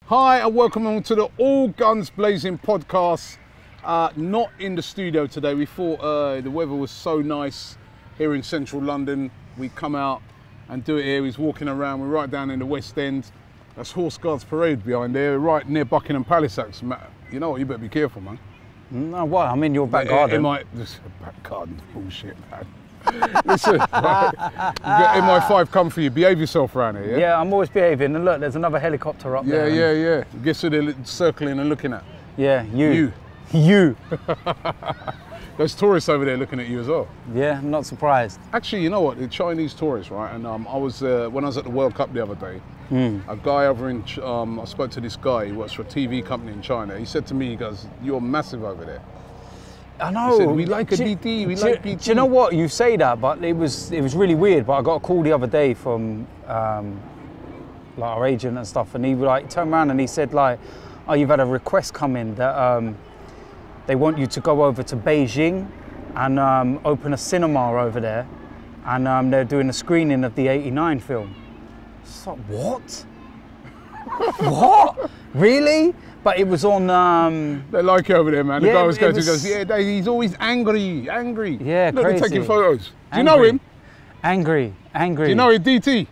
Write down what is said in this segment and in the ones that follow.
Hi and welcome on to the All Guns Blazing podcast. Not in the studio today. We thought the weather was so nice here in central London. We'd come out and do it here. He's walking around. We're right down in the West End. That's Horse Guards Parade behind there, right near Buckingham Palace. You know what? You better be careful, man. No, what? I'm in your back garden. This back garden's bullshit, man. Listen, right, MI5 come for you. Behave yourself around here, yeah? Yeah, I'm always behaving. And look, there's another helicopter up there. Yeah. Guess who they're circling and looking at? Yeah, you. Those tourists over there looking at you as well. Yeah, I'm not surprised. Actually, you know what? The Chinese tourists, right? And I was when I was at the World Cup the other day, a guy over in, I spoke to this guy who works for a TV company in China. He said to me, he goes, "You're massive over there." I know. He said, we like a DT, we like BT. Do you know what? You say that, but it was really weird. But I got a call the other day from like our agent and stuff, and he like turned around and he said like, "Oh, you've had a request come in that they want you to go over to Beijing and open a cinema over there, and they're doing a screening of the '89 film." It's like, what? What? Really? But it was on. They like you over there, man. The yeah, guy was going to goes, yeah, he's always angry. Yeah, look, crazy. they're taking photos. Do you Angry. know him? Angry. Do you know him, DT?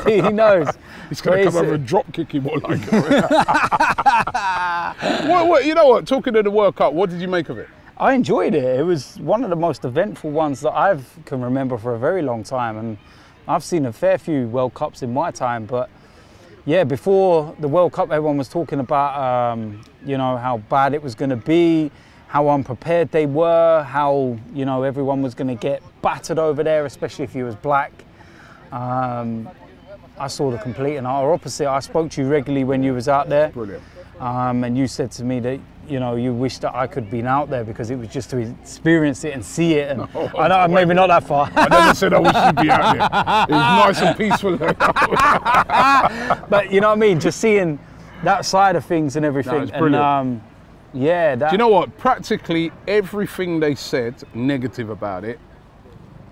See, he knows. He's going to come over and drop kick him more like it. What, you know what? Talking to the World Cup, what did you make of it? I enjoyed it. It was one of the most eventful ones that I can remember for a very long time, and I've seen a fair few World Cups in my time, but yeah, before the World Cup, everyone was talking about, you know, how bad it was going to be, how unprepared they were, how, you know, everyone was going to get battered over there, especially if you was black. I saw the complete and utter opposite. I spoke to you regularly when you was out there. Brilliant. And you said to me that, you know, you wish that I could been out there because it was just to experience it and see it. And No, I know, maybe not that far. I never said I wish you'd be out there. It was nice and peaceful. But you know what I mean? Just seeing that side of things and everything. No, it's brilliant. And yeah. Do you know what? Practically everything they said negative about it,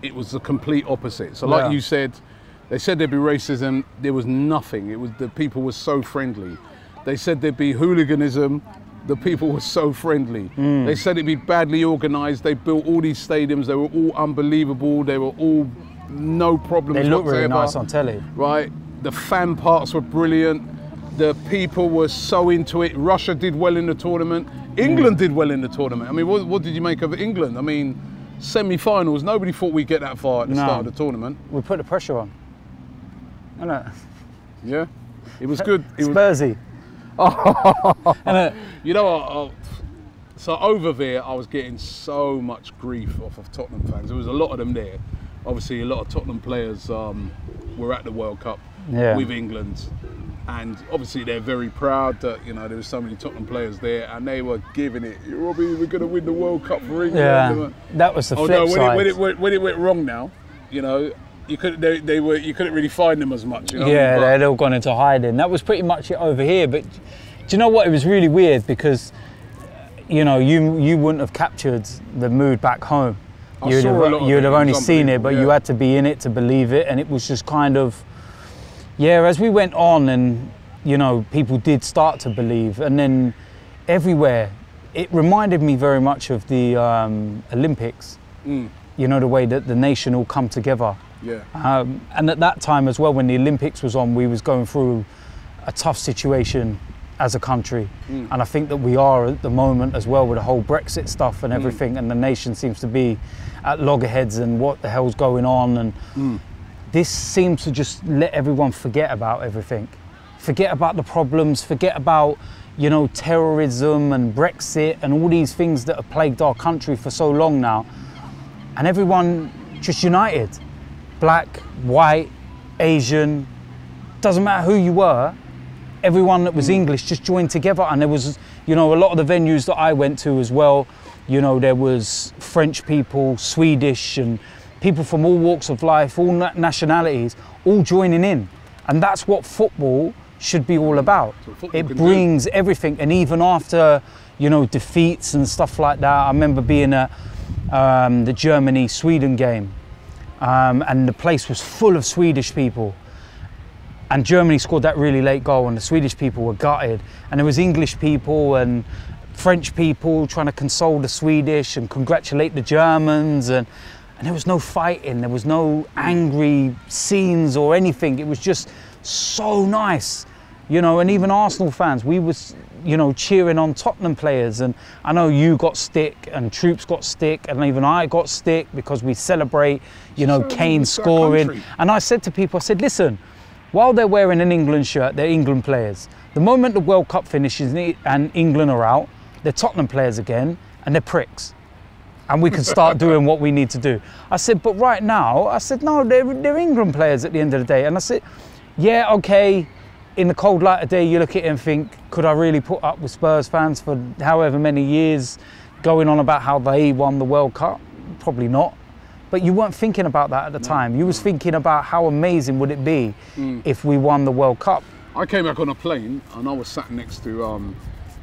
it was the complete opposite. So like you said, they said there'd be racism. There was nothing. It was the people were so friendly. They said there'd be hooliganism. The people were so friendly. They said it'd be badly organised. They built all these stadiums. They were all unbelievable. They were all no problems They look whatsoever. really nice on telly. Right? The fan parts were brilliant. The people were so into it. Russia did well in the tournament. England did well in the tournament. I mean, what did you make of England? I mean, semi-finals. Nobody thought we'd get that far at the start of the tournament. We put the pressure on. Isn't it? Yeah, it was good. It was, Spursy. you know, so over there, I was getting so much grief off of Tottenham fans. There was a lot of them there. Obviously, a lot of Tottenham players were at the World Cup with England. And obviously, they're very proud that, you know, there was so many Tottenham players there and they were giving it. Robbie, we're going to win the World Cup for England. Yeah, that was the flip side. When it went wrong now, you know, you couldn't really find them as much. You know? Yeah, they'd all gone into hiding. That was pretty much it over here. But do you know what? It was really weird because, you know, you wouldn't have captured the mood back home. You'd have only seen it, but you had to be in it to believe it. And it was just kind of, yeah, as we went on and, you know, people did start to believe. And then everywhere, it reminded me very much of the Olympics. You know, the way that the nation all come together. Yeah. And at that time as well, when the Olympics was on, we was going through a tough situation as a country. And I think that we are at the moment as well with the whole Brexit stuff and everything, and the nation seems to be at loggerheads and what the hell's going on. And this seems to just let everyone forget about everything. Forget about the problems, forget about, you know, terrorism and Brexit and all these things that have plagued our country for so long now. And everyone just united. Black, white, Asian, doesn't matter who you were, everyone that was English just joined together. And there was, you know, a lot of the venues that I went to as well, you know, there was French people, Swedish, and people from all walks of life, all nationalities, all joining in. And that's what football should be all about. It brings everything. And even after, you know, defeats and stuff like that, I remember being at the Germany-Sweden game. And the place was full of Swedish people. And Germany scored that really late goal and the Swedish people were gutted. And there was English people and French people trying to console the Swedish and congratulate the Germans. And there was no fighting, there was no angry scenes or anything. It was just so nice, you know. And even Arsenal fans, we was, you know, cheering on Tottenham players. And I know you got stick and Troops got stick and even I got stick because we celebrate, you know, Kane scoring. And I said to people, I said, listen, while they're wearing an England shirt, they're England players. The moment the World Cup finishes and England are out, they're Tottenham players again and they're pricks. And we can start doing what we need to do. I said, but right now, I said, no, they're England players at the end of the day. And I said, yeah, okay, in the cold light of day, you look at it and think, could I really put up with Spurs fans for however many years going on about how they won the World Cup? Probably not. But you weren't thinking about that at the time. You was thinking about how amazing would it be if we won the World Cup. I came back on a plane and I was sat next to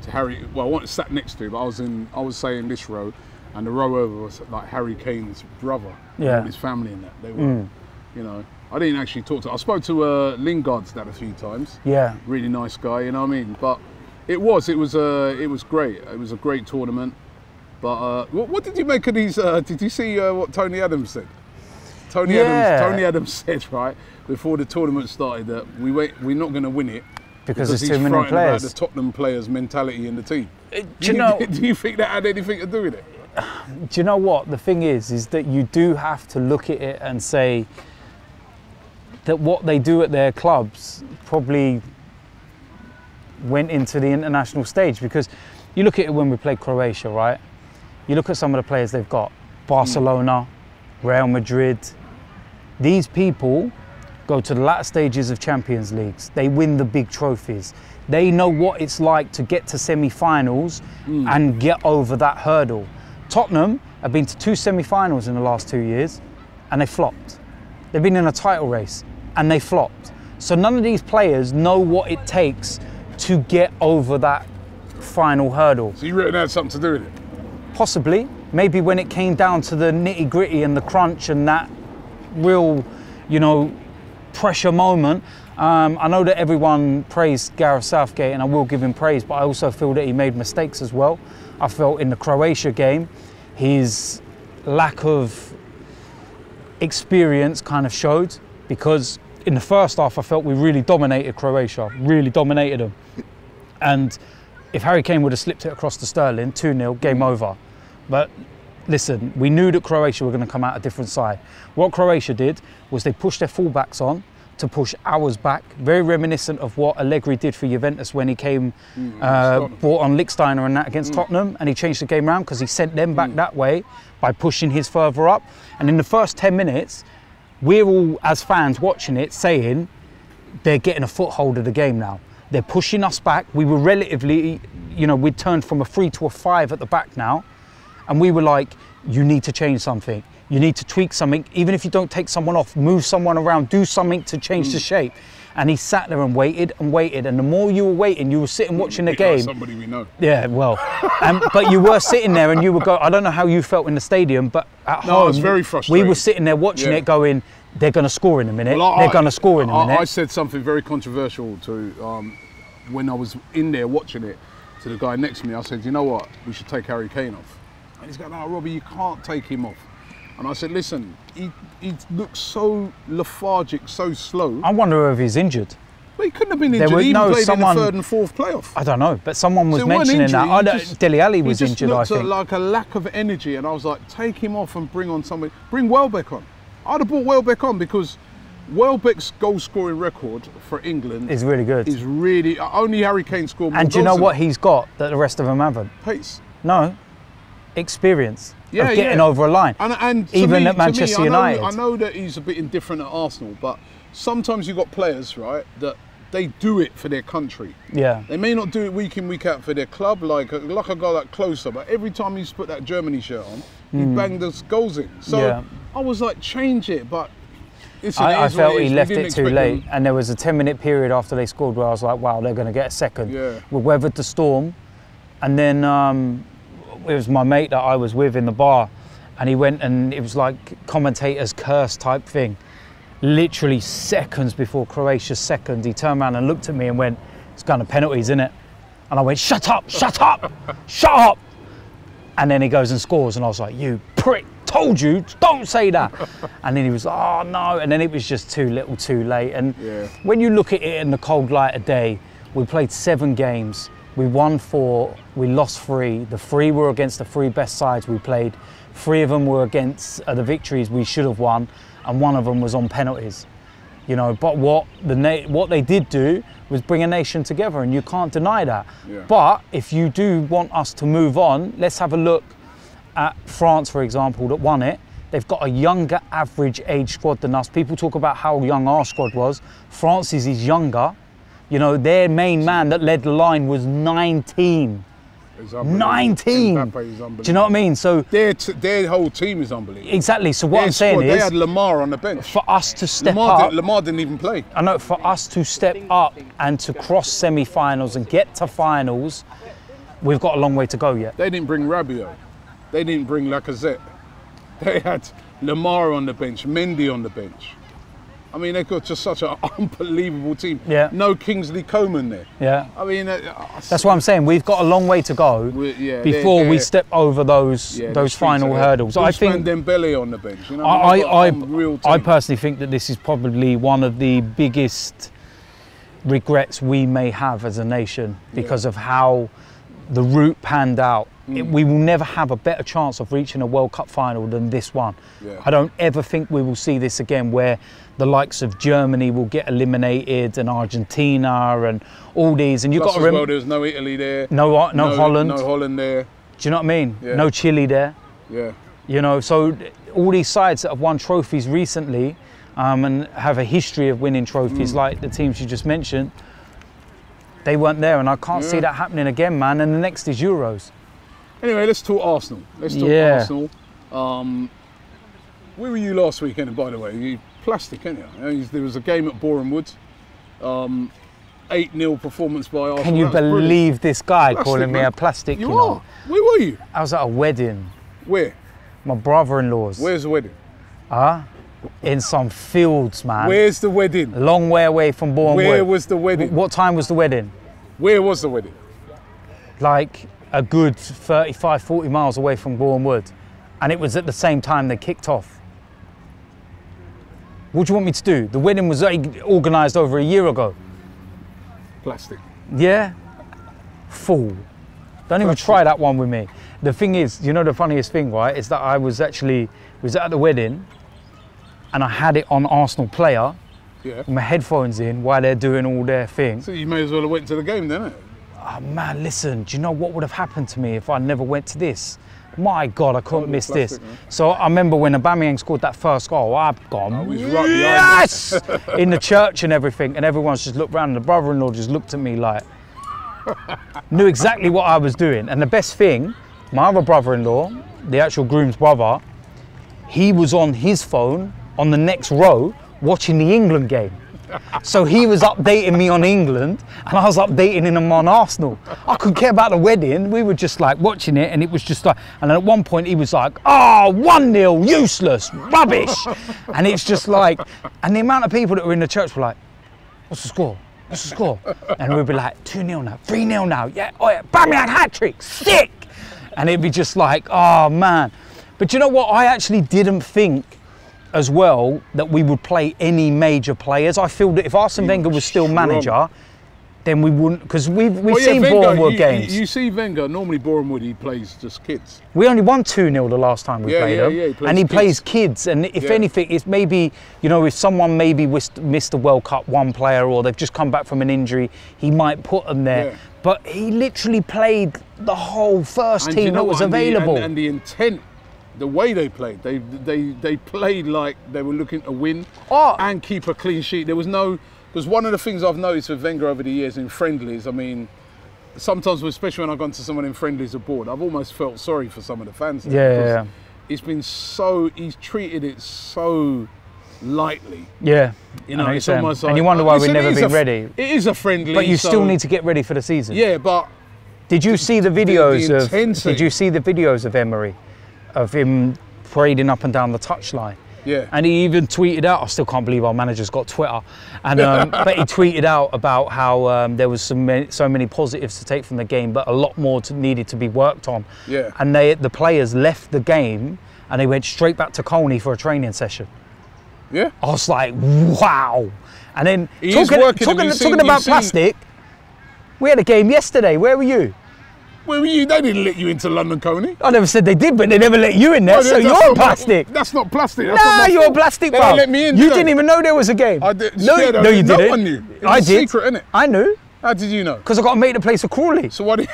Harry. Well, I wasn't sat next to, but I was saying this row, and the row over was like Harry Kane's brother, and his family and that. They were, you know. I didn't actually talk to. I spoke to Lingard's dad a few times. Yeah. Really nice guy, you know what I mean. But it was great. It was a great tournament. But what did you make of these? Did you see what Tony Adams said? Tony Adams said, right, before the tournament started, that we're not going to win it because there's too many players. About the Tottenham players' mentality in the team. Do you think that had anything to do with it? Do you know what? The thing is that you do have to look at it and say that what they do at their clubs probably went into the international stage. Because you look at it when we played Croatia, right? You look at some of the players they've got, Barcelona, Real Madrid. These people go to the latter stages of Champions Leagues. They win the big trophies. They know what it's like to get to semi-finals and get over that hurdle. Tottenham have been to 2 semi-finals in the last 2 years and they flopped. They've been in a title race and they flopped. So none of these players know what it takes to get over that final hurdle. So you reckon that had something to do with it? Possibly. Maybe when it came down to the nitty-gritty and the crunch and that real, you know, pressure moment. I know that everyone praised Gareth Southgate and I will give him praise, but I also feel that he made mistakes as well. I felt in the Croatia game, his lack of experience kind of showed, because in the first half I felt we really dominated Croatia, really dominated them. And if Harry Kane would have slipped it across to Sterling, 2-0, game over. But listen, we knew that Croatia were going to come out a different side. What Croatia did was they pushed their fullbacks on to push ours back, very reminiscent of what Allegri did for Juventus when he came, brought on Lichtsteiner and that against Tottenham, and he changed the game round because he sent them back that way by pushing his further up. And in the first 10 minutes, we're all, as fans watching it, saying they're getting a foothold of the game now. They're pushing us back. We were relatively, you know, we'd turned from a 3 to a 5 at the back now. And we were like, you need to change something. You need to tweak something. Even if you don't take someone off, move someone around, do something to change the shape. And he sat there and waited and waited. And the more you were waiting, you were sitting watching the game. Like somebody we know. Yeah, well, but you were sitting there and you were going, I don't know how you felt in the stadium, but at home, it was very frustrating. We were sitting there watching it going, they're going to score in a minute. Well, they're going to score in a minute. I said something very controversial to, when I was in there watching it, to the guy next to me. I said, you know what, we should take Harry Kane off. And he's going, no, Robbie, you can't take him off. And I said, listen, he looks so lethargic, so slow. I wonder if he's injured. Well, he couldn't have been injured. He even played in the third and fourth playoff. I don't know, but someone was mentioning that. Dele Alli was injured, I think. Like a lack of energy, and I was like, take him off and bring on somebody. Bring Welbeck on. I'd have brought Welbeck on because Welbeck's goal-scoring record for England is really good. Is really only Harry Kane scored more goals. And do you know what he's got that the rest of them haven't? Pace. No, experience. Of getting over a line. And even at Manchester United. I know that he's a bit indifferent at Arsenal, but sometimes you've got players, right, that they do it for their country. Yeah. They may not do it week in, week out for their club, like a guy like Closer, but every time he's put that Germany shirt on, he banged those goals in. So I was like, change it, but I felt he left it too late, and there was a 10-minute period after they scored where I was like, wow, they're going to get a second. Yeah. We weathered the storm, and then it was my mate that I was with in the bar, and he went and it was like commentator's curse type thing. literally seconds before Croatia's second, he turned around and looked at me and went, "It's going to penalties, isn't it?" And I went, "Shut up, shut up, shut up." And then he goes and scores, and I was like, "You prick, told you, don't say that." And then he was like, "Oh no," and then it was just too little too late. And when you look at it in the cold light of day, we played 7 games, we won 4, we lost 3. The 3 were against the 3 best sides we played. 3 of them were against the victories we should have won, and 1 of them was on penalties. You know, but what they did do was bring a nation together, and you can't deny that. But if you do want us to move on, let's have a look at France, for example, that won it. They've got a younger average age squad than us. People talk about how young our squad was. France's is younger. You know, their main man that led the line was 19. 19! Do you know what I mean? So their whole team is unbelievable. Exactly. So what I'm saying is, they had Lamar on the bench. For us to step up, Lamar didn't even play. I know. For us to step up and to cross semi-finals and get to finals, we've got a long way to go yet. They didn't bring Rabiot. They didn't bring Lacazette. They had Lamar on the bench, Mendy on the bench. I mean, they've got just such an unbelievable team. Yeah. No Kingsley Coman there. Yeah. I mean, that's what I'm saying. We've got a long way to go before we step over those final hurdles. I think Dembele on the bench. You know, I personally think that this is probably one of the biggest regrets we may have as a nation because of how the route panned out. We will never have a better chance of reaching a World Cup final than this one. I don't ever think we will see this again, where the likes of Germany will get eliminated, and Argentina and all these. And you've got to remember, there's no Italy there, no Holland, no Holland there. Do you know what I mean? No Chile there. You know, so all these sides that have won trophies recently and have a history of winning trophies, like the teams you just mentioned, they weren't there, and I can't see that happening again, man. And the next is Euros. Anyway, let's talk Arsenal. Let's talk Arsenal. Where were you last weekend, by the way? You plastic, aren't you? There was a game at Boreham Wood. 8-0 performance by Arsenal. Can you believe this guy calling me a plastic? You are. Where were you? I was at a wedding. Where? My brother-in-law's. Where's the wedding? In some fields, man. Where's the wedding? A long way away from Boreham Wood. Where was the wedding? What time was the wedding? Where was the wedding? Like a good 35, 40 miles away from Boreham Wood. And it was at the same time they kicked off. What do you want me to do? The wedding was organised over a year ago. Plastic. Yeah? Fool. Don't even try that one with me. The thing is, you know the funniest thing, right, is that I was at the wedding and I had it on Arsenal Player with my headphones in while they're doing all their thing. So you may as well have went to the game, didn't it? Oh man, listen, do you know what would have happened to me if I never went to this? My God, I couldn't miss this. Man. So I remember when Aubameyang scored that first goal, I've gone, yes! In the church and everything, and everyone's just looked around, and the brother-in-law just looked at me like, knew exactly what I was doing. And the best thing, my other brother-in-law, the actual groom's brother, he was on his phone on the next row watching the England game. So he was updating me on England and I was updating him on Arsenal. I couldn't care about the wedding. We were just like watching it, and it was just like, and at one point he was like, "Oh, 1-0, useless, rubbish." And it's just like, and the amount of people that were in the church were like, "What's the score? What's the score?" And we'd be like, 2-0 now, 3-0 now, yeah, oh yeah, Aubameyang hat-trick, sick. And it'd be just like, oh man. But you know what, I actually didn't think as well that we would play any major players. I feel that if Arsene Wenger was still manager, then we wouldn't, because we've seen Boreham Wood games. You see Wenger, normally Boreham Wood, he plays just kids. We only won 2-0 the last time we played him. He plays kids. And if anything, it's maybe, you know, if someone maybe missed the World Cup, one player, or they've just come back from an injury, he might put them there. But he literally played the whole first team that was available. And the intent, the way they played, they played like they were looking to win and keep a clean sheet. There was no, because one of the things I've noticed with Wenger over the years in friendlies, I mean, sometimes, especially when I've gone to someone in friendlies abroad, I've almost felt sorry for some of the fans. Yeah. It's been so, he's treated it so lightly. Yeah. You know, it's almost like, and you wonder why we've never been ready. It is a friendly. But you still need to get ready for the season. Yeah, but did you see the videos Did you see the videos of Emery? Of him parading up and down the touchline. Yeah. And he even tweeted out, I still can't believe our manager's got Twitter, and but he tweeted out about how there was so many positives to take from the game, but a lot more needed to be worked on. Yeah. And the players left the game and they went straight back to Colney for a training session. Yeah. I was like, wow. And then talking about plastic, we had a game yesterday. Where were you? Where were you? They didn't let you into London, Coney. I never said they did, but they never let you in there, No, so that's you're not plastic. That's not plastic. That's Nah, not my you're fault. plastic, They bro. don't let me in. You didn't even know there was a game. I did. No, yeah, no, you no didn't. one knew. It was I a did. secret, innit? I knew. How did you know? Because I got to make the place a Crawley. So why did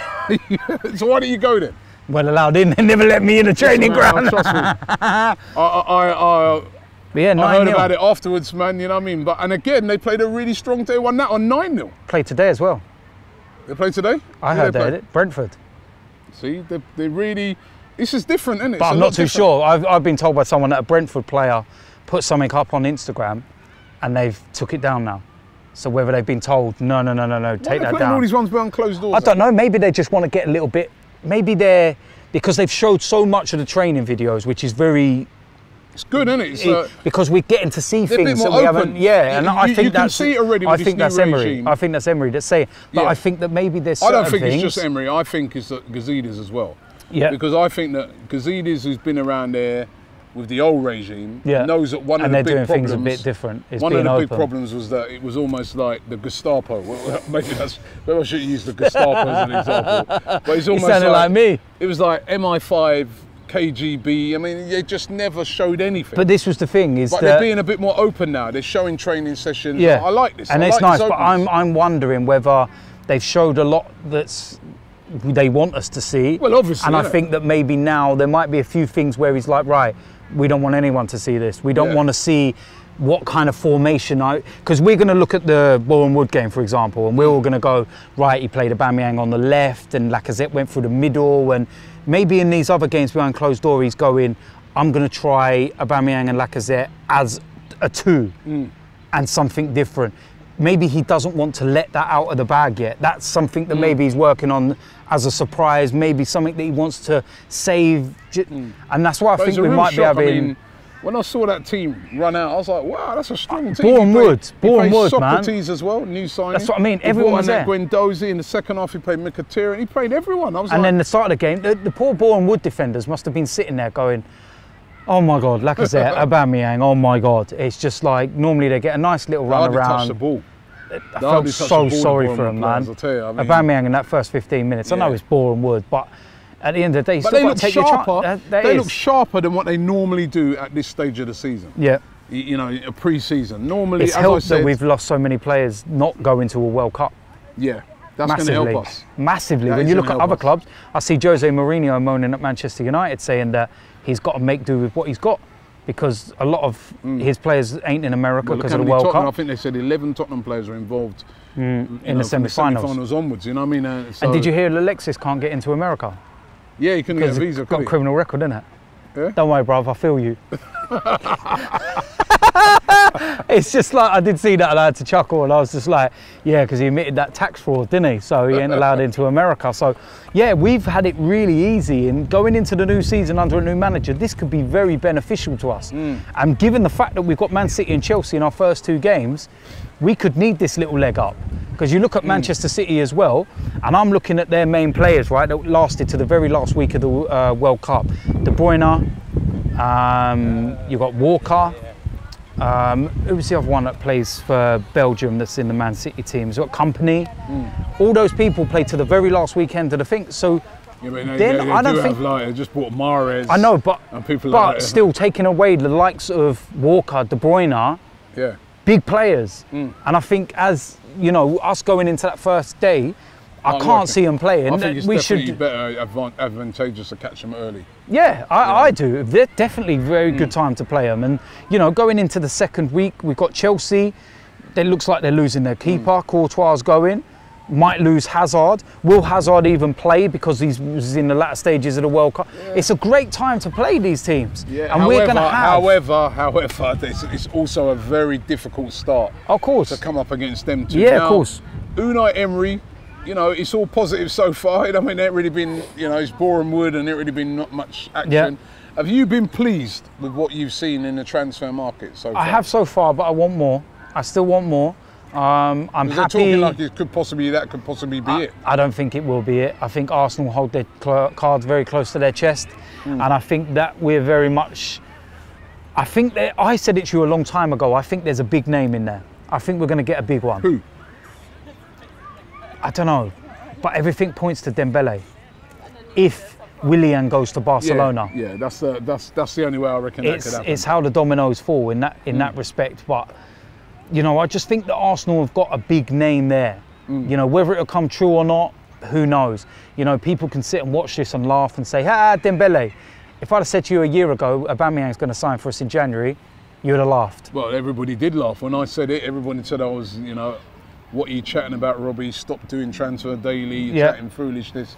so why did you go then? Well allowed in. They never let me in the training ground. Trust me. But yeah, 9-0. I heard about it afterwards, man. You know what I mean? But and again, they played a really strong day. Won that on 9-0. Played today as well. They played today. I heard they did. Brentford. See, they really. This is different, isn't it? But I'm not too sure. I've been told by someone that a Brentford player put something up on Instagram, and they've took it down now. So whether they've been told, no, take that down. All these ones behind closed doors. I don't know. Maybe they just want to get a little bit. Maybe they're because they've showed so much of the training videos, which is very. It's good, isn't it? Because we're getting to see they're things a bit that more we open. haven't. Yeah, and I think you that's. Can see it already with I think this that's new Emery. regime. I think that's Emery that's saying. But Yeah. I think that maybe there's. I don't certain think things, it's just Emery. I think it's Gazidis as well. Yeah. Because I think that Gazidis, who's been around there with the old regime, knows that one of the big problems. And they're doing things a bit different. One of the big problems was that it was almost like the Gestapo. Well, maybe I should use the Gestapo as an example. But it's almost like me. It was like MI5. KGB, I mean, they just never showed anything. But this was the thing, is but that they're being a bit more open now. They're showing training sessions. Yeah, I like this. And it's nice, but I'm wondering whether they've showed a lot that's they want us to see. Well, obviously. And I think that maybe now there might be a few things where he's like, right, we don't want anyone to see this. We don't want to see what kind of formation because we're going to look at the Boreham Wood game, for example, and we're all going to go, right, he played Aubameyang on the left and Lacazette went through the middle, and maybe in these other games behind closed door he's going, I'm going to try Aubameyang and Lacazette as a two and something different. Maybe he doesn't want to let that out of the bag yet. That's something that maybe he's working on as a surprise, maybe something that he wants to save. And that's why I think we might be having... I mean, when I saw that team run out, I was like, wow, that's a strong team. Boreham Wood, man. Socrates as well, new signing. That's what I mean, everyone was there. Guendouzi in the second half, he played Mkhitaryan, he played everyone. And then the start of the game, the poor Boreham Wood defenders must have been sitting there going, oh my God, Lacazette, Aubameyang, oh my God. It's just like, normally they get a nice little run around. Touch the ball. I felt so sorry for him, man. Aubameyang in that first 15 minutes. I know it's Boreham Wood, but at the end of the day, they look sharper. They look sharper than what they normally do at this stage of the season. Yeah. You know, a pre-season. Normally, it's helped that we've lost so many players not going to a World Cup. Yeah, that's going to help us. Massively. When you look at other clubs, I see Jose Mourinho moaning at Manchester United saying that he's got to make do with what he's got because a lot of his players ain't in America because of the World Cup. I think they said 11 Tottenham players are involved in the semi-finals. Semi-finals onwards, you know what I mean? And did you hear Alexis can't get into America? Yeah, he couldn't get a visa. He's got a criminal record, isn't it? Yeah? Don't worry, bruv, I feel you. It's just like, I did see that and I had to chuckle and I was just like, yeah, because he admitted that tax fraud, didn't he? So he ain't allowed into America. So yeah, we've had it really easy, and going into the new season under a new manager, this could be very beneficial to us. And given the fact that we've got Man City and Chelsea in our first two games, we could need this little leg up. Because you look at Manchester City as well, and I'm looking at their main players, right, that lasted to the very last week of the World Cup. De Bruyne, you've got Walker, who's the other one that plays for Belgium that's in the Man City team? You've got Company. All those people played to the very last weekend of the thing. So yeah, but then they I don't think they just bought Mahrez. I know, but still taking away the likes of Walker, De Bruyne, big players, and I think as you know, us going into that first day, I can't see them playing. I think it's definitely better advantageous to catch them early. Yeah, I do. They're definitely very good time to play them. And, you know, going into the second week, we've got Chelsea. It looks like they're losing their keeper. Courtois going. Might lose Hazard. Will Hazard even play because he was in the latter stages of the World Cup? Yeah. It's a great time to play these teams. Yeah. And we're going to have... However, it's also a very difficult start. Of course. To come up against them too. Yeah, of course. Unai Emery, you know, it's all positive so far. I mean, there ain't really been, you know, it's Boreham Wood and there ain't really been not much action. Have you been pleased with what you've seen in the transfer market so far? I have so far, but I want more. I still want more. I'm happy. Talking like it could possibly be it. I don't think it will be it. I think Arsenal hold their cards very close to their chest, and I think that we're very much. I think that I said it to you a long time ago. I think there's a big name in there. I think we're going to get a big one. Who? I don't know, but everything points to Dembele. If Willian goes to Barcelona, yeah, that's the only way I reckon that could happen. It's how the dominoes fall in that respect, but. You know, I just think that Arsenal have got a big name there. You know, whether it'll come true or not, who knows? You know, people can sit and watch this and laugh and say, Dembele. If I'd have said to you a year ago, Aubameyang's going to sign for us in January, you would have laughed. Well, everybody did laugh. When I said it, everybody said I was, you know, what are you chatting about, Robbie? Stop doing transfer daily, you're chatting foolishness.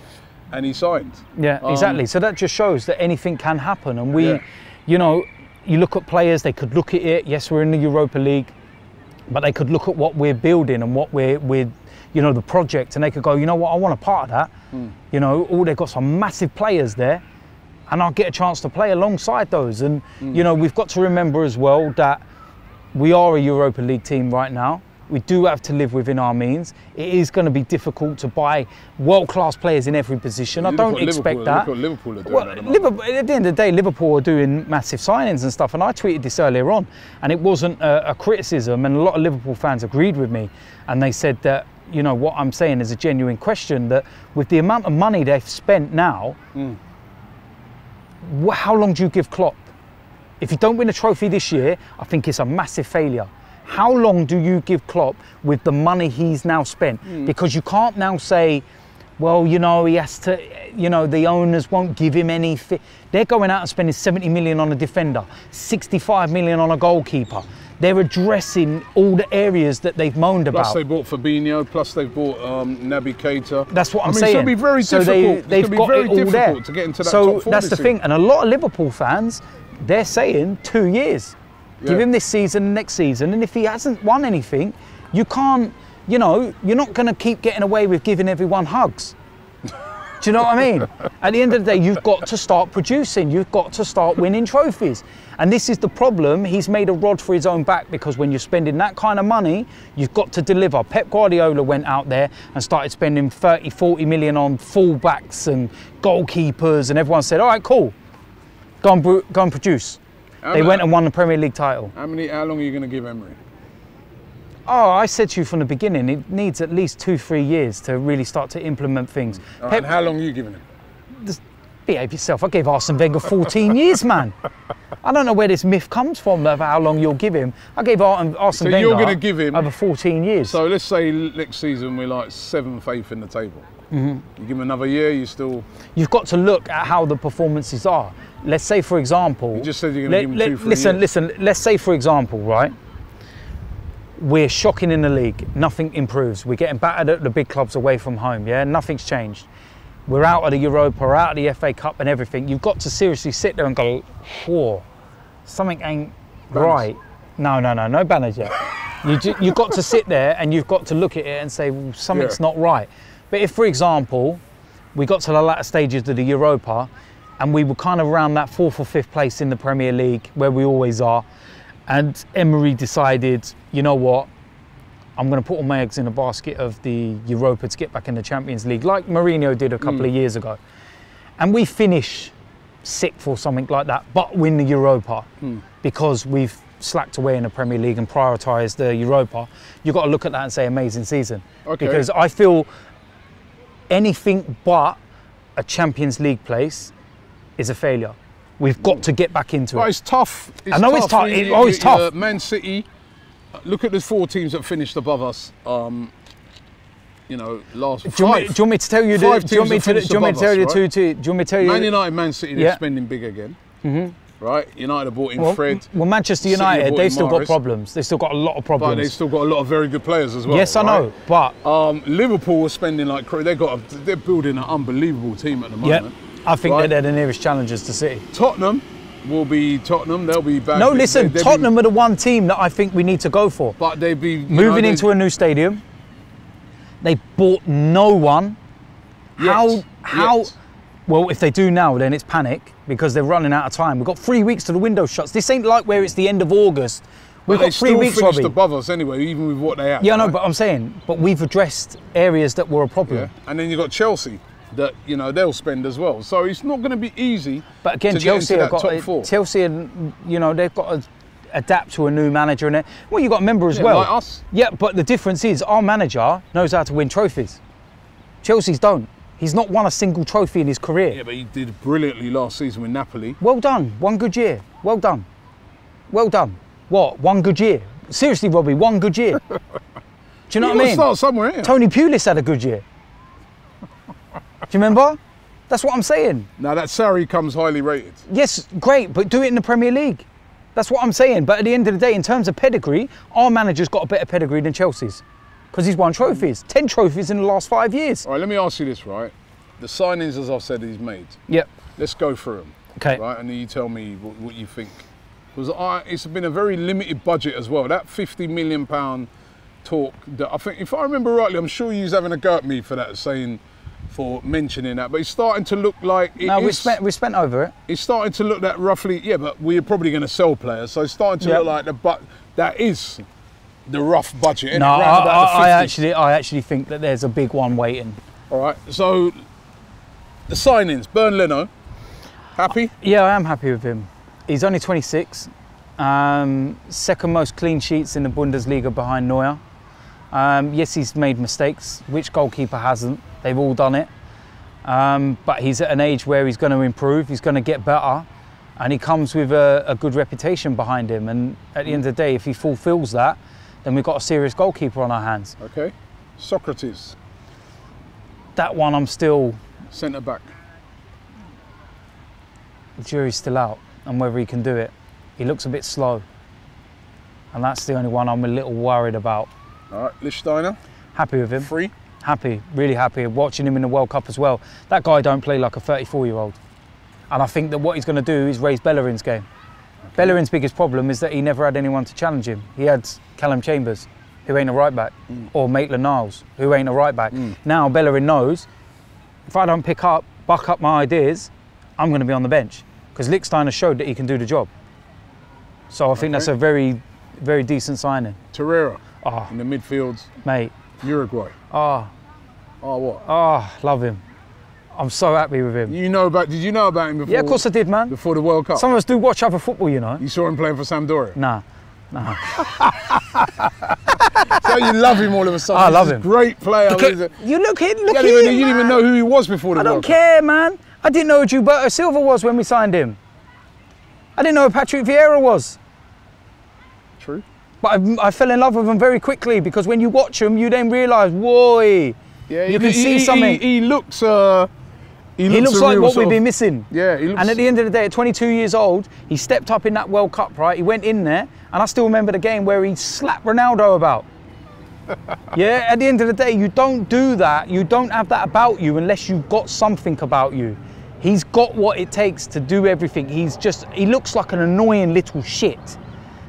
And he signed. Yeah, exactly. So that just shows that anything can happen. And we, you know, you look at players, they could look at it. Yes, we're in the Europa League. But they could look at what we're building and what we're you know, the project, and they could go, you know what, I want a part of that. You know, they've got some massive players there, and I'll get a chance to play alongside those. And, you know, we've got to remember as well that we are a Europa League team right now. We do have to live within our means. It is going to be difficult to buy world-class players in every position. I don't expect that. Look what Liverpool are doing at the end of the day, Liverpool are doing massive signings and stuff. And I tweeted this earlier on, and it wasn't a criticism. And a lot of Liverpool fans agreed with me, and they said that, you know, what I'm saying is a genuine question. That with the amount of money they've spent now, how long do you give Klopp? If you don't win a trophy this year, I think it's a massive failure. How long do you give Klopp with the money he's now spent? Because you can't now say, well, you know, he has to, you know, the owners won't give him anything. They're going out and spending 70 million on a defender, 65 million on a goalkeeper. They're addressing all the areas that they've moaned about. Plus they bought Fabinho, plus they've bought Naby Keita. That's what I'm saying. So it'll be very difficult. They've got it all there. To get into that top four. So that's the thing. And a lot of Liverpool fans, they're saying 2 years. Give him this season, next season, and if he hasn't won anything, you can't, you know, you're not going to keep getting away with giving everyone hugs. Do you know what I mean? At the end of the day, you've got to start producing. You've got to start winning trophies. And this is the problem. He's made a rod for his own back, because when you're spending that kind of money, you've got to deliver. Pep Guardiola went out there and started spending 30, 40 million on fullbacks and goalkeepers, and everyone said, all right, cool, go and produce. They went and won the Premier League title. How long are you going to give Emery? Oh, I said to you from the beginning, it needs at least 2-3 years to really start to implement things. Right, and how long are you giving him? Just behave yourself. I gave Arsene Wenger 14 years, man. I don't know where this myth comes from of how long you'll give him. I gave Arsene Wenger you're going to give him over 14 years. So let's say next season we're like 7th, 8th in the table. You give him another year, you still... You've got to look at how the performances are. Let's say, for example... You just said you're going to give him 2-3 years. Listen, let's say, for example, right, we're shocking in the league, nothing improves. We're getting battered at the big clubs away from home, yeah? Nothing's changed. We're out of the Europa, we're out of the FA Cup and everything. You've got to seriously sit there and go, whoa, something ain't right. No banners yet. You've got to sit there and you've got to look at it and say, well, something's not right. But if, for example, we got to the latter stages of the Europa and we were kind of around that 4th or 5th place in the Premier League, where we always are, and Emery decided, you know what, I'm going to put all my eggs in a basket of the Europa to get back in the Champions League, like Mourinho did a couple of years ago. And we finish 6th or something like that, but win the Europa because we've slacked away in the Premier League and prioritised the Europa. You've got to look at that and say amazing season. Okay. Because I feel anything but a Champions League place is a failure. We've got to get back into it. It's tough. I know it's tough. It's tough. Man City, look at the 4 teams that finished above us. You know, last do you want me to tell you the? Do you want me to tell you the 2 teams? Do you want me to tell you? Man United, Man City, they're spending big again. Right? United have bought in Fred. Well, Manchester United, they've still got problems. They've still got a lot of problems. But they've still got a lot of very good players as well. Yes, I know. But Liverpool are spending like crazy. They're building an unbelievable team at the moment. Yeah. I think that they're the nearest challengers to City. Tottenham will be Tottenham. They'll be back. No, listen, Tottenham are the one team that I think we need to go for. But they'd be moving into a new stadium. They bought no one. Well, if they do now, then it's panic because they're running out of time. We've got 3 weeks to the window shuts. This ain't like where it's the end of August. We've got 3 weeks, Robbie. They still finished above us anyway, even with what they had. Yeah, right? no, but I'm saying, but we've addressed areas that were a problem. Yeah. And then you've got Chelsea that, you know, they'll spend as well. So it's not going to be easy. But again, to Chelsea get have into that got top four. Chelsea, and you know, they've got to adapt to a new manager in it. Well, you've got a member as well. Like us. Yeah, but the difference is our manager knows how to win trophies. Chelsea's don't. He's not won a single trophy in his career. Yeah, but he did brilliantly last season with Napoli. Well done. One good year. Well done. Well done. What? One good year? Seriously, Robbie, one good year. Do you know what I mean? Start somewhere, yeah. Tony Pulis had a good year. Do you remember? That's what I'm saying. Now that Sarri comes highly rated. Yes, great, but do it in the Premier League. That's what I'm saying. But at the end of the day, in terms of pedigree, our manager's got a better pedigree than Chelsea's. Because he's won trophies. 10 trophies in the last 5 years. All right, let me ask you this, right? The signings, as I've said, he's made. Yep. Let's go through them. Okay. Right, and then you tell me what you think. Because it's been a very limited budget as well. That £50 million talk, that I think, if I remember rightly, I'm sure you're having a go at me for that, for mentioning that, but it's starting to look like we spent over it. It's starting to look that roughly, yeah, but we're probably going to sell players, so it's starting to look like that is the rough budget. No, I actually think that there's a big one waiting. All right, so the signings, Bernd Leno, happy? Yeah, I am happy with him. He's only 26, second most clean sheets in the Bundesliga behind Neuer. Yes, he's made mistakes. Which goalkeeper hasn't? They've all done it. But he's at an age where he's going to improve, he's going to get better, and he comes with a good reputation behind him. And at the end of the day, if he fulfills that, then we've got a serious goalkeeper on our hands. Okay. Socrates. That one I'm still... Centre back. The jury's still out on whether he can do it. He looks a bit slow. And that's the only one I'm a little worried about. All right, Lichtsteiner. Happy with him. Free. Happy, really happy. Watching him in the World Cup as well. That guy don't play like a 34-year-old. And I think that what he's going to do is raise Bellerin's game. Okay. Bellerin's biggest problem is that he never had anyone to challenge him. He had Callum Chambers, who ain't a right back, or Maitland-Niles, who ain't a right back. Now Bellerin knows, if I don't buck up my ideas, I'm going to be on the bench. Because Lichtsteiner showed that he can do the job. So I think that's a very, very decent signing. Torreira in the midfields. Mate. Uruguay. What? Love him. I'm so happy with him. Did you know about him before? Yeah, of course I did, man. Before the World Cup? Some of us do watch other football, you know. You saw him playing for Sampdoria? Nah. So you love him all of a sudden. I love him. Great player. You look at him, you didn't even know who he was before the World Cup. I don't care, man. I didn't know who Gilberto Silva was when we signed him. I didn't know who Patrick Vieira was. True. But I fell in love with him very quickly because when you watch him, you then realise, whoa, you can see something. He looks like what we've been missing. Yeah, and at the end of the day, at 22 years old, he stepped up in that World Cup, right? He went in there, and I still remember the game where he slapped Ronaldo about. Yeah, at the end of the day, you don't do that. You don't have that about you unless you've got something about you. He's got what it takes to do everything. He looks like an annoying little shit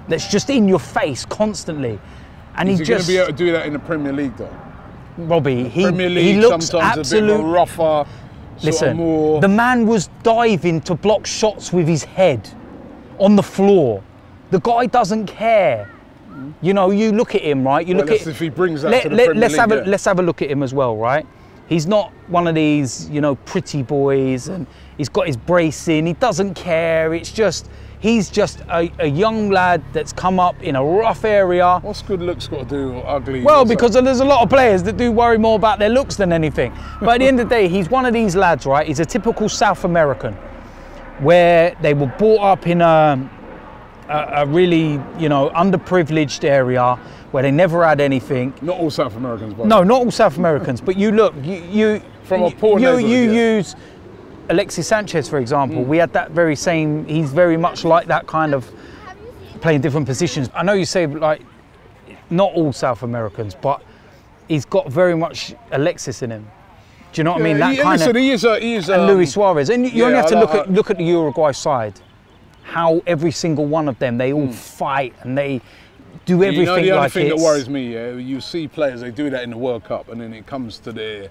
that's just in your face constantly. And Is he going to be able to do that in the Premier League, though? Robbie, Premier League he looks sometimes a bit more rougher. Listen, more... the man was diving to block shots with his head on the floor. The guy doesn't care. You know, you look at him, right? If he brings that to the Premier League, let's have a look at him as well, right? He's not one of these, you know, pretty boys, and he's got his brace in. He doesn't care. It's just, he's just a young lad that's come up in a rough area. What's good looks got to do with ugly? Well, because there's a lot of players that do worry more about their looks than anything. But at the end of the day, he's one of these lads, right? He's a typical South American, where they were brought up in a really, you know, underprivileged area where they never had anything. Not all South Americans, but no, not all South Americans. But you look, you from a poor neighborhood. You use Alexis Sanchez, for example. We had that very same. He's very much like that kind of playing different positions. I know you say like not all South Americans, but he's got very much Alexis in him. Do you know what I mean? That kind of. He is. And Luis Suarez, and you only have to look at the Uruguay side. How every single one of them, they all fight and they do everything like the other thing that worries me, you see players, they do that in the World Cup and then it comes to their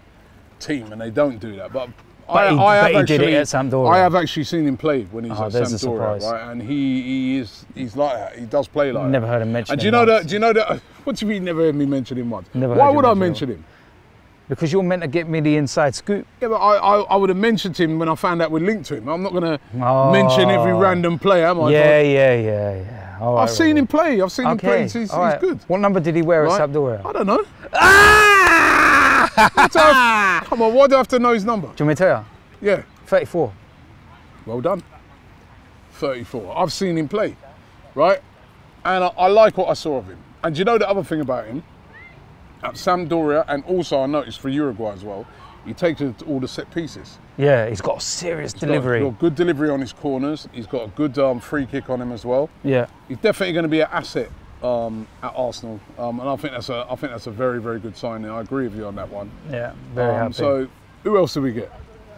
team and they don't do that. But But he did it at Sampdoria. I have actually seen him play when he's at there's a Sampdoria, surprise. right? And he's like that. He does play like that. Never heard him mention And him do you know once. that? Do you know that? What do you mean never heard me mention him once? Never Why heard you would I mention mention him? Because you're meant to get me the inside scoop. Yeah, but I would have mentioned him when I found out we're linked to him. I'm not going to mention every random player, am I? Yeah. All right, I've seen him play. I've seen him play. He's right. good. What number did he wear at Sampdoria? I don't know. Come on, why do I have to know his number? Do you want me to tell you? Yeah. 34. Well done. 34. I've seen him play, right? And I like what I saw of him. And do you know the other thing about him? At Sampdoria, and also I noticed for Uruguay as well, he takes it to all the set pieces. Yeah, he's got a serious delivery. He's got good delivery on his corners. He's got a good free kick on him as well. Yeah. He's definitely going to be an asset at Arsenal, and I think that's a very, very good signing. I agree with you on that one. Yeah, very happy. So who else did we get?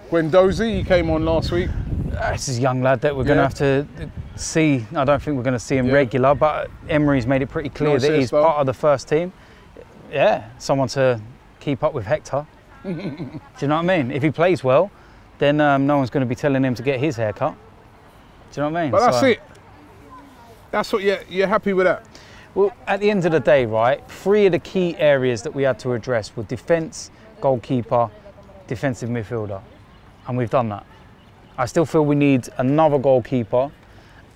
Guendouzi, he came on last week. This is a young lad that we're going to have to see. I don't think we're going to see him regular, but Emery's made it pretty clear that he's part of the first team. Yeah, someone to keep up with Hector. Do you know what I mean? If he plays well, then no one's going to be telling him to get his hair cut. Do you know what I mean? But that's it. That's what you're happy with that? Well, at the end of the day, right, 3 of the key areas that we had to address were defence, goalkeeper, defensive midfielder. And we've done that. I still feel we need another goalkeeper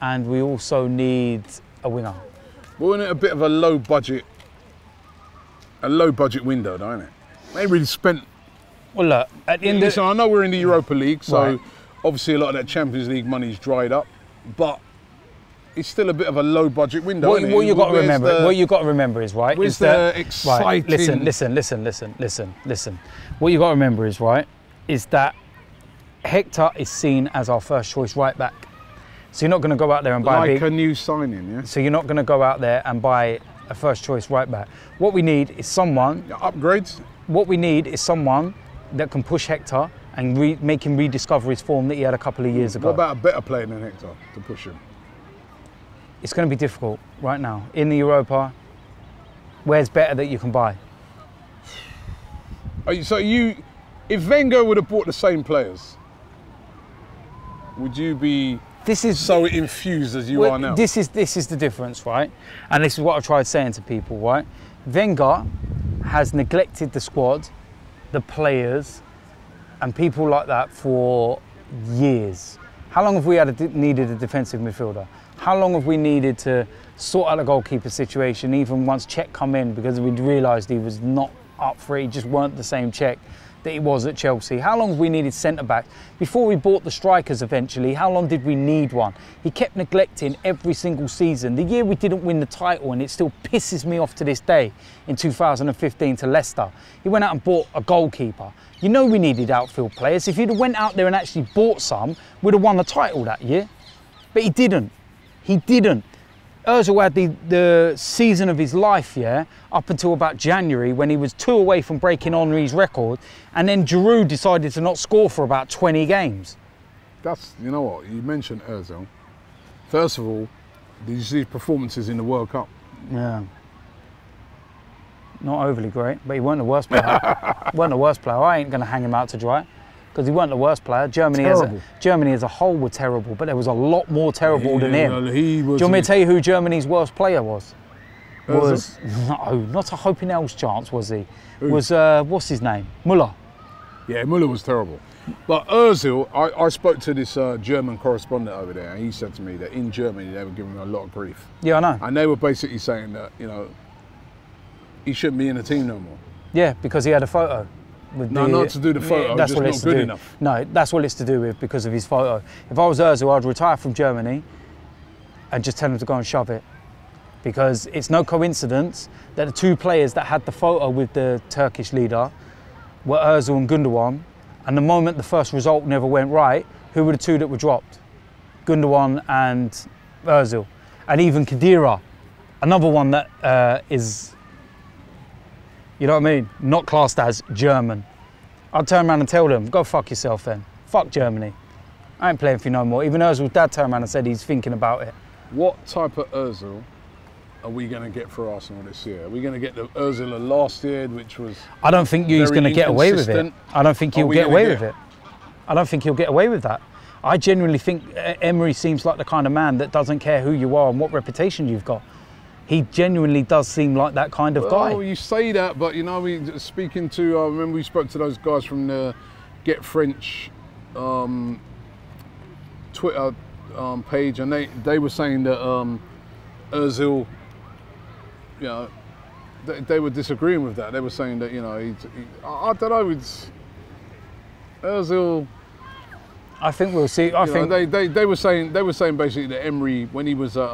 and we also need a winger. Well, isn't it a bit of a low budget window, though, isn't it? They really spent. Well, look, at the end I know we're in the Europa League, so obviously a lot of that Champions League money's dried up, but it's still a bit of a low budget window. What you got to remember, what you got to remember is Where's the exciting? Right, listen. What you got to remember is that Hector is seen as our first choice right back. So you're not going to go out there and buy a new signing, yeah. So you're not going to go out there and buy a first choice right back. What we need is someone upgrades. What we need is someone that can push Hector and make him rediscover his form that he had a couple of years ago. What about a better player than Hector to push him? It's going to be difficult right now in the Europa. Where's better that you can buy? If Wenger would have bought the same players, would you be so infused as you are now? This is the difference, right? And this is what I've tried saying to people, right? Wenger has neglected the squad, the players, and people like that for years. How long have we needed a defensive midfielder? How long have we needed to sort out a goalkeeper situation, even once Czech come in, because we'd realised he was not up for it, he just weren't the same Czech that he was at Chelsea? How long have we needed centre-backs? Before we bought the strikers eventually, how long did we need one? He kept neglecting every single season. The year we didn't win the title, and it still pisses me off to this day, in 2015 to Leicester, he went out and bought a goalkeeper. You know we needed outfield players. If he'd have went out there and actually bought some, we'd have won the title that year. But he didn't. He didn't. Ozil had the season of his life, up until about January, when he was 2 away from breaking Henry's record, and then Giroud decided to not score for about 20 games. You know what, you mentioned Ozil. First of all, did you see his performances in the World Cup? Yeah. Not overly great, but he weren't the worst player. I ain't going to hang him out to dry, because he weren't the worst player. Germany as a whole were terrible, but there was a lot more terrible than him. Do you want me to tell you who Germany's worst player was? Not a hope in hell's chance, was he? Who? Was, what's his name? Müller. Yeah, Müller was terrible. But Ozil, I spoke to this German correspondent over there, and he said to me that in Germany they were giving him a lot of grief. Yeah, I know. And they were basically saying that, he shouldn't be in the team no more. Yeah, because he had a photo. Not to do the photo, that's just what it's not good to do. enough. No, that's what it's to do with, because of his photo. If I was Ozil, I'd retire from Germany and just tell him to go and shove it. Because it's no coincidence that the 2 players that had the photo with the Turkish leader were Ozil and Gundogan. And the moment the first result never went right, who were the 2 that were dropped? Gundogan and Ozil. And even Khedira, another one that is, you know what I mean, not classed as German. I'd turn around and tell them, go fuck yourself then. Fuck Germany. I ain't playing for you no more. Even Ozil's dad turned around and said he's thinking about it. What type of Ozil are we going to get for Arsenal this year? Are we going to get the Ozil of last year, which was... I don't think he's going to get away with it. I don't think he'll get away with it. I don't think he'll get away with that. I genuinely think Emery seems like the kind of man that doesn't care who you are and what reputation you've got. He genuinely does seem like that kind of guy. Oh, you say that, but you know, speaking to, I remember we spoke to those guys from the Get French Twitter page, and they were saying that Ozil, you know, they were disagreeing with that. They were saying that, you know, I don't know, it's Ozil. I think we'll see. I think they were saying basically that Emery, when he was at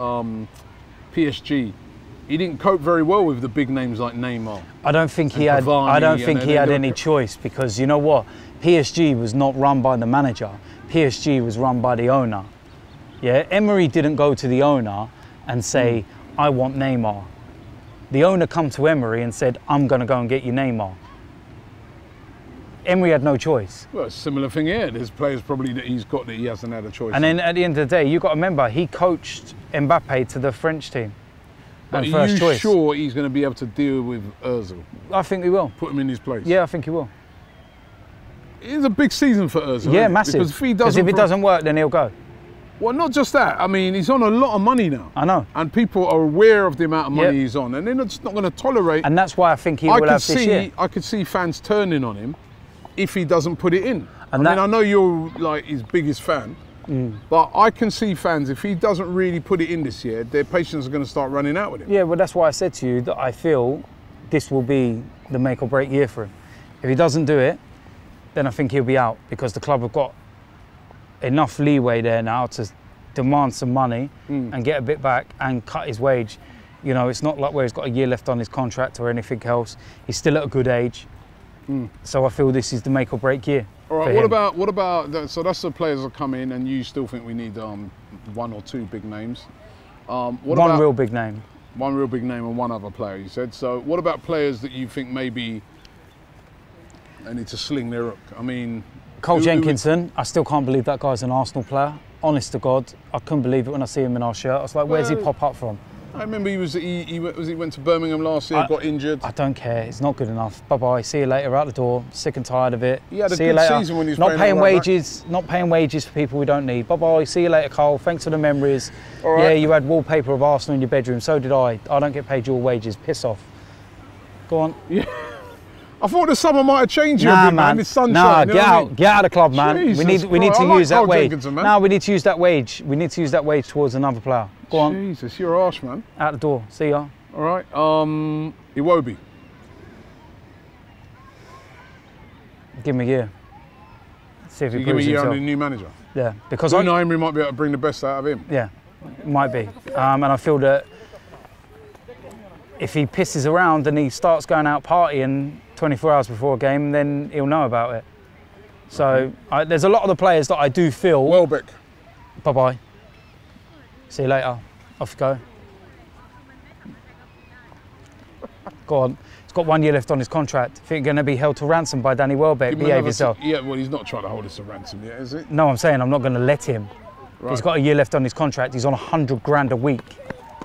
PSG, he didn't cope very well with the big names like Neymar. I don't think he had. I don't think he had any choice, because you know what, PSG was not run by the manager. PSG was run by the owner. Yeah, Emery didn't go to the owner and say, "I want Neymar." The owner come to Emery and said, "I'm going to go and get you Neymar." Emery had no choice. Well, it's a similar thing here. There's players probably that he's got that he hasn't had a choice. And then at the end of the day, you've got to remember, he coached Mbappe to the French team. But are you sure he's going to be able to deal with Ozil? I think he will. Put him in his place? Yeah, I think he will. It's a big season for Ozil. Yeah, massive. Because if it doesn't work, then he'll go. Well, not just that. I mean, he's on a lot of money now. I know. And people are aware of the amount of money he's on. And they're just not going to tolerate. And that's why I think he will have this year. I could see fans turning on him if he doesn't put it in. And I know you're like his biggest fan, but I can see fans, if he doesn't really put it in this year, their patience is going to start running out with him. Yeah, well, that's why I said to you that I feel this will be the make or break year for him. If he doesn't do it, then I think he'll be out, because the club have got enough leeway there now to demand some money and get a bit back and cut his wage. You know, it's not like where he's got a year left on his contract or anything else. He's still at a good age. So I feel this is the make or break year. All right, what about, so that's the players that come in, and you still think we need one or two big names. One real big name. One real big name and one other player, you said. So what about players that you think maybe they need to sling their hook? I mean... Cole Jenkinson, I still can't believe that guy's an Arsenal player. Honest to God, I couldn't believe it when I see him in our shirt. I was like, where's he pop up from? I remember he went to Birmingham last year, got injured. I don't care. It's not good enough. Bye-bye. See you later. Out the door. Sick and tired of it. He had a see you good later. season when he was not paying right wages. Back. Not paying wages for people we don't need. Bye-bye. See you later, Cole. Thanks for the memories. All right. Yeah, you had wallpaper of Arsenal in your bedroom. So did I. I don't get paid your wages. Piss off. Go on. Yeah. I thought the summer might have changed you nah, a bit, man. It's sunshine. Nah, you know get out. I mean? Get out of the club, man. Jesus we need to use that wage. No, we need to use that wage. We need to use that wage towards another player. Go on. Jesus, you're harsh, man. Out the door. See ya. All right. Iwobi. Give him a year. See if he proves himself. Give him a year under the new manager. Yeah, because I know Emery might be able to bring the best out of him. Yeah, might be. And I feel that if he pisses around and he starts going out partying 24 hours before a game, then he'll know about it. So there's a lot of the players that I do feel. Welbeck. Bye-bye. See you later. Off you go. Go on. He's got 1 year left on his contract. If you're going to be held to ransom by Danny Welbeck, behave yourself. Yeah, well, he's not trying to hold us to ransom yet, is he? No, I'm saying I'm not going to let him. Right. He's got a year left on his contract. He's on 100 grand a week.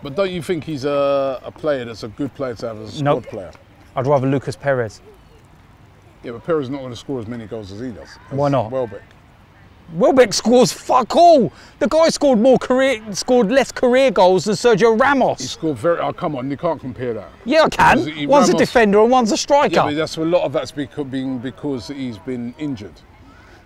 But don't you think he's a player that's a good player to have as a squad player? I'd rather Lucas Perez. Yeah, but Perez is not going to score as many goals as he does. Why not? Welbeck. Welbeck scores fuck all. The guy scored less career goals than Sergio Ramos. He scored very. Oh, come on, you can't compare that. Yeah, I can. One's a defender and one's a striker. Yeah, but that's a lot of that's because he's been injured.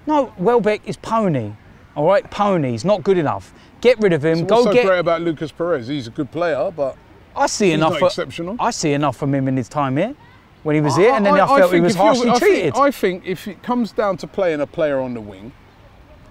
No, Welbeck is pony. All right, pony. He's not good enough. Get rid of him. So what's so great about Lucas Perez? He's a good player, but I see enough. Not exceptional. I see enough from him in his time here, when he was here, and then I felt he was harshly treated. I think if it comes down to playing a player on the wing,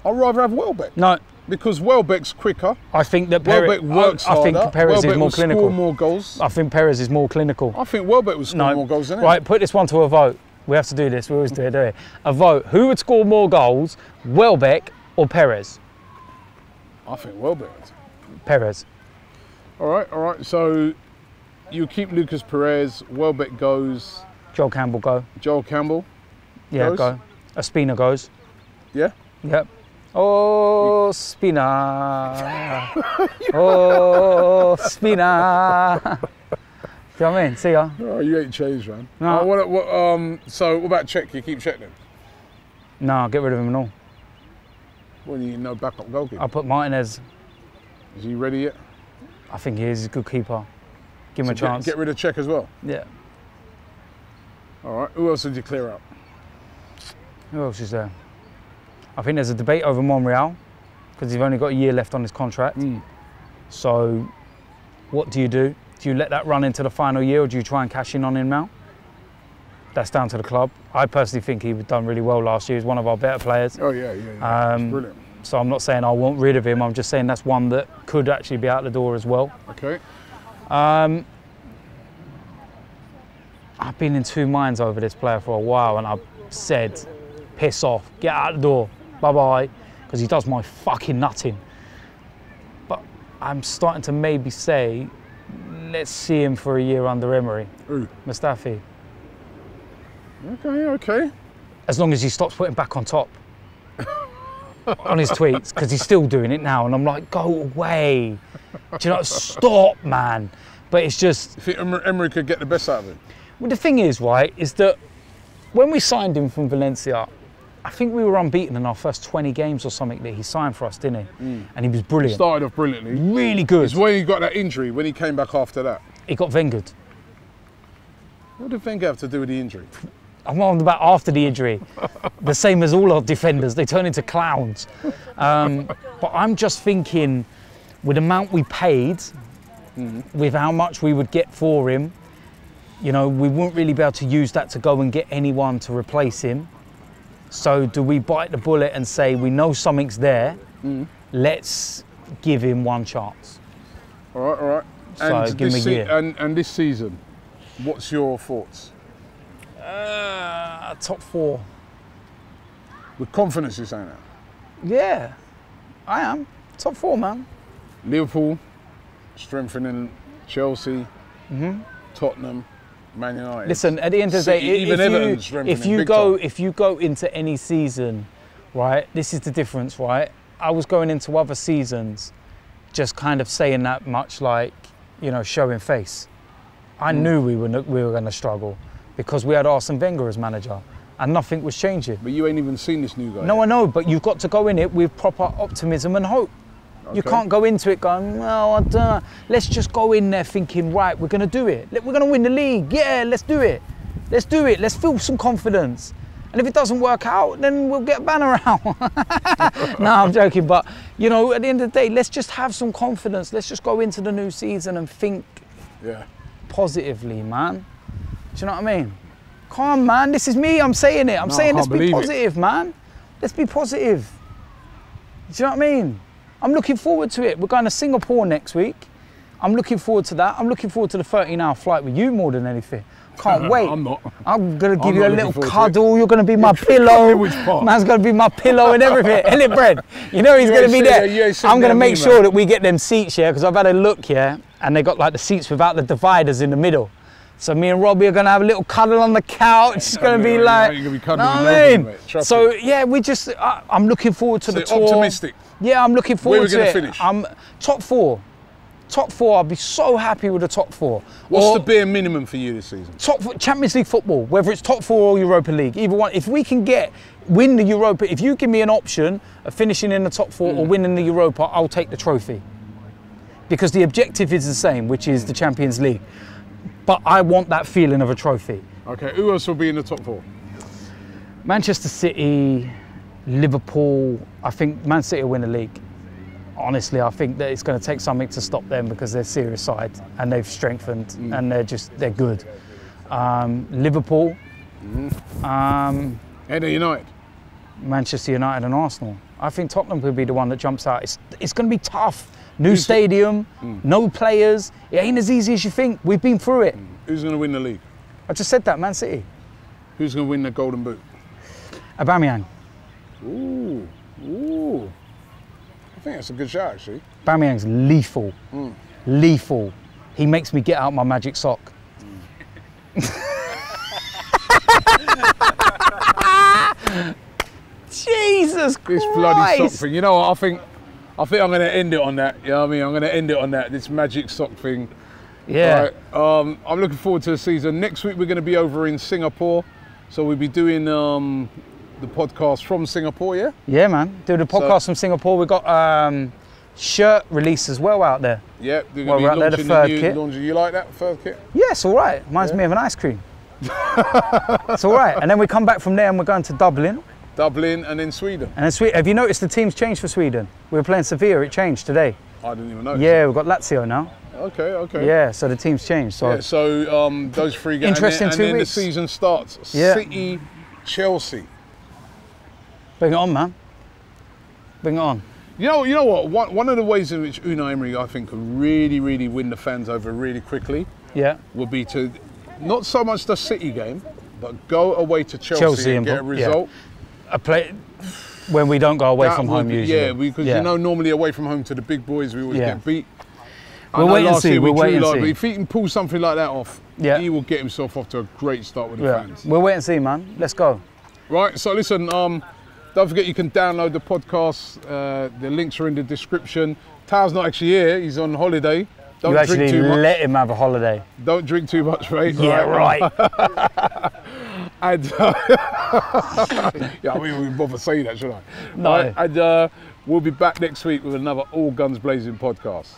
I'd rather have Welbeck. No, because Welbeck's quicker. I think that Welbeck works harder. I think Perez is more clinical. Score more goals. I think Perez is more clinical. I think Welbeck would score more goals than him. Right, put this one to a vote. We have to do this. We always do it, don't we? A vote. Who would score more goals, Welbeck or Perez? I think Welbeck. Perez. All right. So you keep Lucas Perez. Welbeck goes. Joel Campbell go. Joel Campbell. Yeah, go. Espina goes. Yeah. Yep. Oh, Spina. Oh, Spina. Do you know what I mean? See ya. Oh, you ain't changed, man. No. So what about Czech? You keep Czech then? No, get rid of him and all. Well, you know, backup goalkeeper. I'll put Martinez. Is he ready yet? I think he is a good keeper. Give him a chance. Get rid of Czech as well? Yeah. All right, who else did you clear out? Who else is there? I think there's a debate over Monreal because he's only got a year left on his contract. So what do? Do you let that run into the final year, or do you try and cash in on him now? That's down to the club. I personally think he done really well last year. He's one of our better players. Oh, yeah. Brilliant. So I'm not saying I want rid of him. I'm just saying that's one that could actually be out the door as well. Okay. I've been in two minds over this player for a while, and I've said, piss off, get out the door, bye-bye, because he does my fucking nutting. But I'm starting to maybe say, let's see him for a year under Emery. Ooh. Mustafi. Okay. As long as he stops putting back on top on his tweets, because he's still doing it now, and I'm like, go away. Do you know, stop, man. But it's just... You think Emery could get the best out of him? Well, the thing is, right, is that when we signed him from Valencia, I think we were unbeaten in our first 20 games or something that he signed for us, didn't he? And he was brilliant. He started off brilliantly. Really good. It's when he got that injury, when he came back after that. He got Wengered. What did Wenger have to do with the injury? I'm on about after the injury. The same as all our defenders, they turn into clowns. But I'm just thinking, with the amount we paid, with how much we would get for him, you know, we wouldn't really be able to use that to go and get anyone to replace him. So do we bite the bullet and say, we know something's there, let's give him one chance? All right. So give him a year. And this season, what's your thoughts? Top 4. With confidence, you're saying that? Yeah, I am. Top 4, man. Liverpool, strengthening Chelsea, Tottenham, Man United. Listen, at the end of the day, if you go into any season, right, this is the difference, right? I was going into other seasons just kind of saying that much, like, you know, showing face. I knew we were going to struggle because we had Arsene Wenger as manager and nothing was changing. But you ain't even seen this new guy. No, I know, but you've got to go in it with proper optimism and hope. Okay. You can't go into it going, well, I don't know. Let's just go in there thinking, right, we're going to do it. We're going to win the league. Yeah, let's do it. Let's do it. Let's feel some confidence. And if it doesn't work out, then we'll get a banner out. No, I'm joking. But, you know, at the end of the day, let's just have some confidence. Let's just go into the new season and think positively, man. Do you know what I mean? Come on, man. This is me. I'm saying it. I'm saying let's be positive, man. Let's be positive. Do you know what I mean? I'm looking forward to it. We're going to Singapore next week. I'm looking forward to that. I'm looking forward to the 13-hour flight with you more than anything. Can't wait. I'm not. I'm going to give you a little cuddle. You're going to be my pillow. Man's going to be my pillow and everything. Isn't it, Brad? You know he's going to be there. I'm going to make sure that we get them seats here, because I've had a look here and they got like the seats without the dividers in the middle. So me and Robbie are going to have a little cuddle on the couch. It's going to be like, you're going to be cuddling with Robbie, so yeah, I'm looking forward to the tour. Optimistic. Yeah, I'm looking forward to it. Where are we going to finish? I'm top 4. Top 4, I'll be so happy with the top 4. What's the bare minimum for you this season? Champions League football, whether it's top 4 or Europa League, either one. If we can win the Europa, if you give me an option of finishing in the top 4 or winning the Europa, I'll take the trophy. Because the objective is the same, which is the Champions League. But I want that feeling of a trophy. Okay, who else will be in the top 4? Manchester City, Liverpool. I think Man City will win the league. Honestly, I think that it's going to take something to stop them because they're a serious side and they've strengthened and they're good. Liverpool. And United. Manchester United and Arsenal. I think Tottenham could be the one that jumps out. It's going to be tough. New stadium, no players. It ain't as easy as you think. We've been through it. Who's going to win the league? I just said that, Man City. Who's going to win the Golden Boot? Aubameyang. Ooh. I think that's a good shot, actually. Aubameyang's lethal. Lethal. He makes me get out my magic sock. Jesus Christ. This bloody sock thing. You know what? I think I'm going to end it on that. You know what I mean? I'm going to end it on that. This magic sock thing. Yeah. Right. I'm looking forward to the season. Next week we're going to be over in Singapore, so we'll be doing the podcast from Singapore, yeah? Yeah, man. Do the podcast from Singapore. We've got shirt release as well out there. Yeah, they're Well, going we're to out be there, launching the the third new kit. laundry. You like that third kit? Yeah, it's all right. Reminds me of an ice cream. It's all right. And then we come back from there and we're going to Dublin. Dublin and then Sweden. And then Sweden. Have you noticed the team's changed for Sweden? We were playing Sevilla. It changed today. I didn't even know. Yeah, we've got Lazio now. Okay, okay. Yeah, so the team's changed. So, Yeah, so those 3 games. Interesting and 2 then weeks. the season starts. Yeah. City, Chelsea. bring it on, man. Bring it on. You know what? One of the ways in which Unai Emery, I think, could really, really win the fans over really quickly Yeah. would be to, not so much the City game, but go away to Chelsea and get a result. A play when we don't go away That from would home be- usually. Yeah, because you know, normally away from home to the big boys, we always Yeah. get beat. I We'll know wait and last see, year we we'll wait drew and like, see. but if he can pull something like that off, Yeah. he will get himself off to a great start with the Yeah. fans. We'll wait and see, man. Let's go. Right, so listen, don't forget you can download the podcast. The links are in the description. Tao's not actually here, he's on holiday. Don't You drink actually too much. let him have a holiday. Don't drink too much, mate. Yeah, right. And yeah, I mean, we bother saying that, should I? No. Right, and we'll be back next week with another All Guns Blazing podcast.